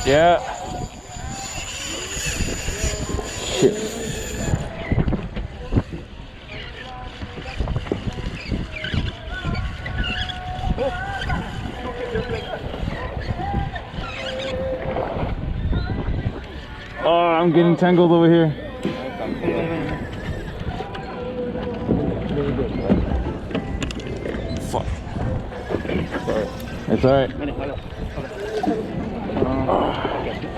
Yeah. Shit. Oh, I'm getting tangled over here. Fuck. It's alright.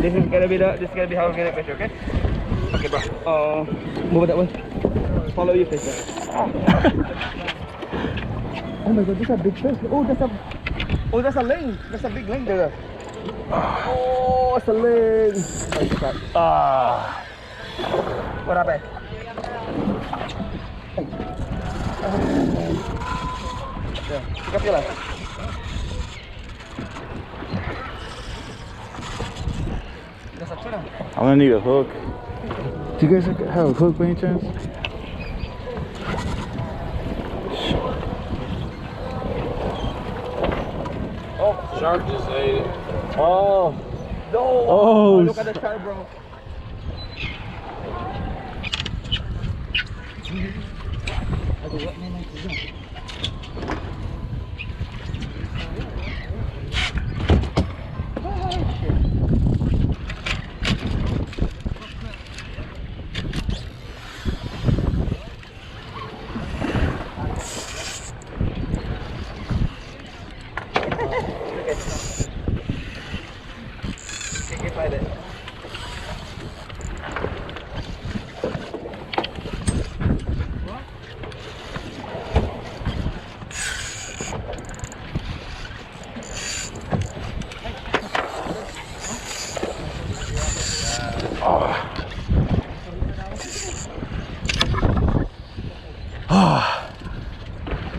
This is gonna be how we get it, okay? Okay, bro. Move it that way. Follow your fish. Oh my god, this is a big fish. Oh, that's a ling. That's a big ling there. Oh, it's a ling. Ah. What happened? Yeah, pick up your line. That's a tuna. I'm gonna need a hook. Do you guys have a hook by any chance? Oh, Shark just ate it. Oh. no. Oh. Look at the shark, bro.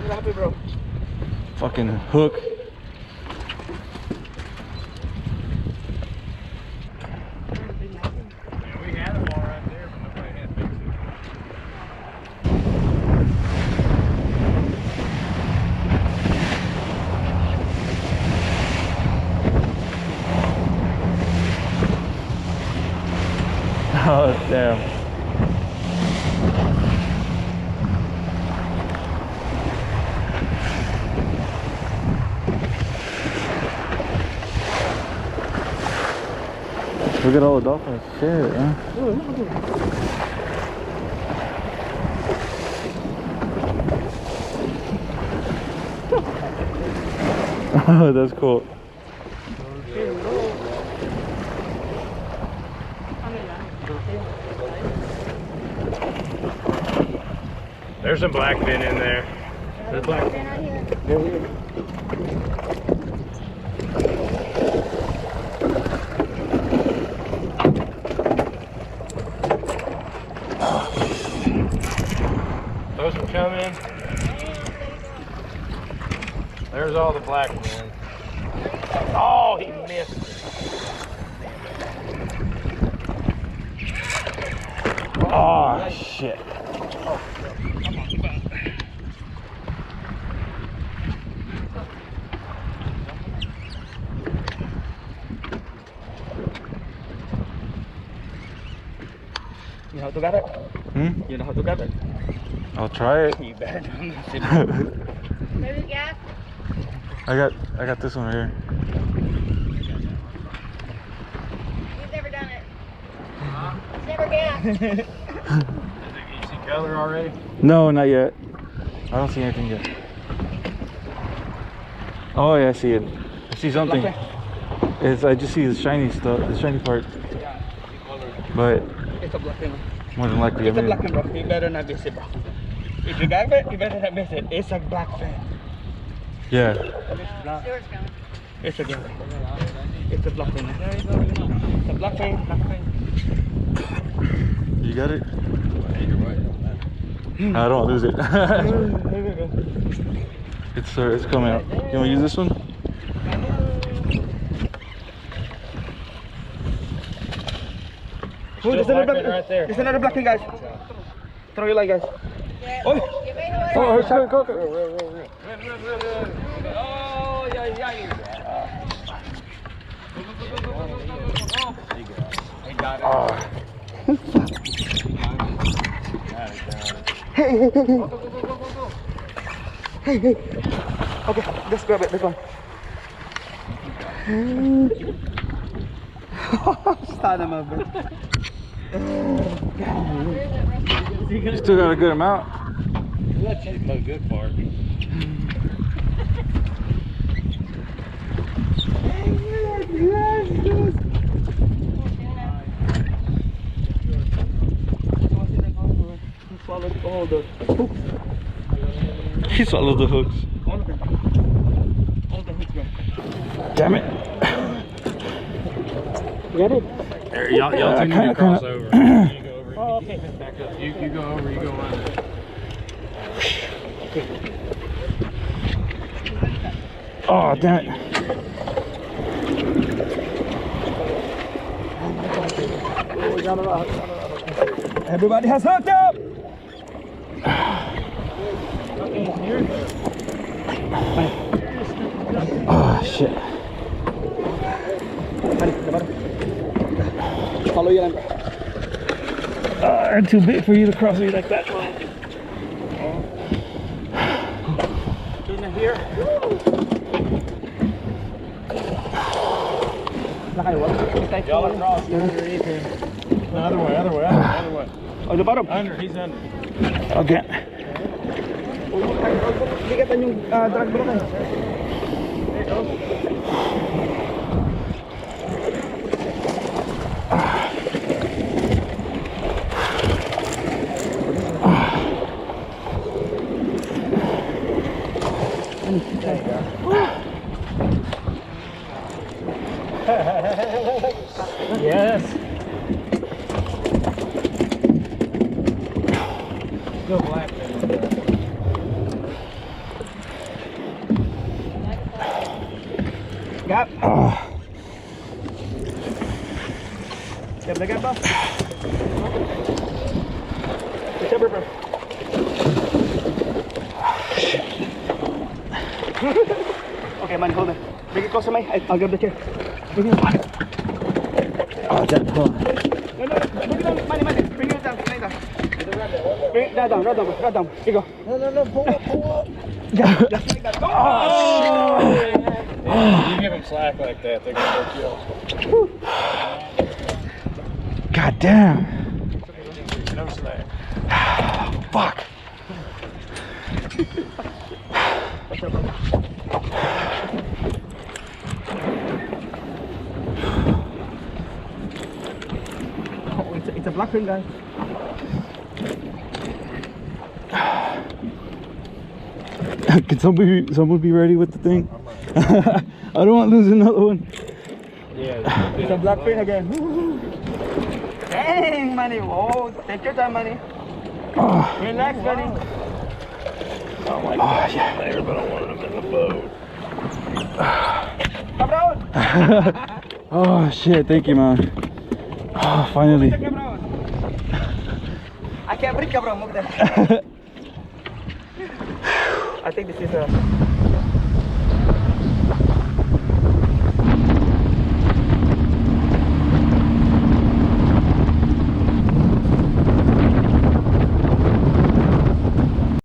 Happy, bro. Fucking hook. We had them all right there, but nobody had fixed Oh, damn. Look at all the dolphins. Shit, huh? Oh, that's cool. There's some black fin in there. There's black fin right here. Those are coming. There's all the black fin. Oh, he missed. Oh, shit. You know how to get it? Hmm? You know how to get it? I'll try it. You better not miss it. Maybe gas? I got this one right here. He's never done it. He's never gassed. You see color already? No, not yet. I don't see anything yet. Oh yeah, I see it. I see something. I just see the shiny stuff, the shiny part. But It's a black fin. more than likely, It's a black fin, bro. You better not miss it, bro. If you got it, you better not miss it. It's a black fin. yeah. Stuart's coming. It's a game. It's a black fin. It's a black fin. Black fin. You got it? I don't lose it. It's coming out. You want to use this one? Oh, there's another black right there. There's another black fin, guys. Throw your line, guys. Yeah. Oh, You may know what Oh, go. oh, yeah, yeah. Hey. Hey. Okay, let's grab it. This one. Son of a bitch. You still got a good amount. That's the good part. Swallowed all the hooks. He swallowed the hooks. All of them. All the hooks, bro. Damn it. Get it? There, y'all two need to cross over. You go over. Oh, okay. Back up. You go over. You go under. Oh, damn it. Everybody has hooked up! Oh, shit. Follow your line. They're too big for you to cross me like that. In here. Y'all are crossing underneath him. No, other way. Oh, the bottom. Under. He's under. Okay. Bigatan yung drag broken. Yes. Go Black Fin. Gap. Oh, Gap na gap ba? Whichever, bro. Okay, man, hold on. Bring it closer, May. I'll grab the chair. Bring it down. oh, that, hold on. No, bring it down, money. Bring it down, bring it down. Bring it down. Here you go. No, pull up. Just like that. Oh, shit. You give them slack like that, they're gonna hook you up. God damn. No slack. Fuck. Oh, it's a black fin, guys. Can someone be ready with the thing? I don't want to lose another one. Yeah. It's a black fin again. Dang, money. Oh, take your time, money. Oh, Relax, buddy. oh yeah. There, but I wanted them in the boat. Cabron! Oh shit, thank you, man. Oh, finally. Cabron. I can't breathe, cabron. Move there. I think this is a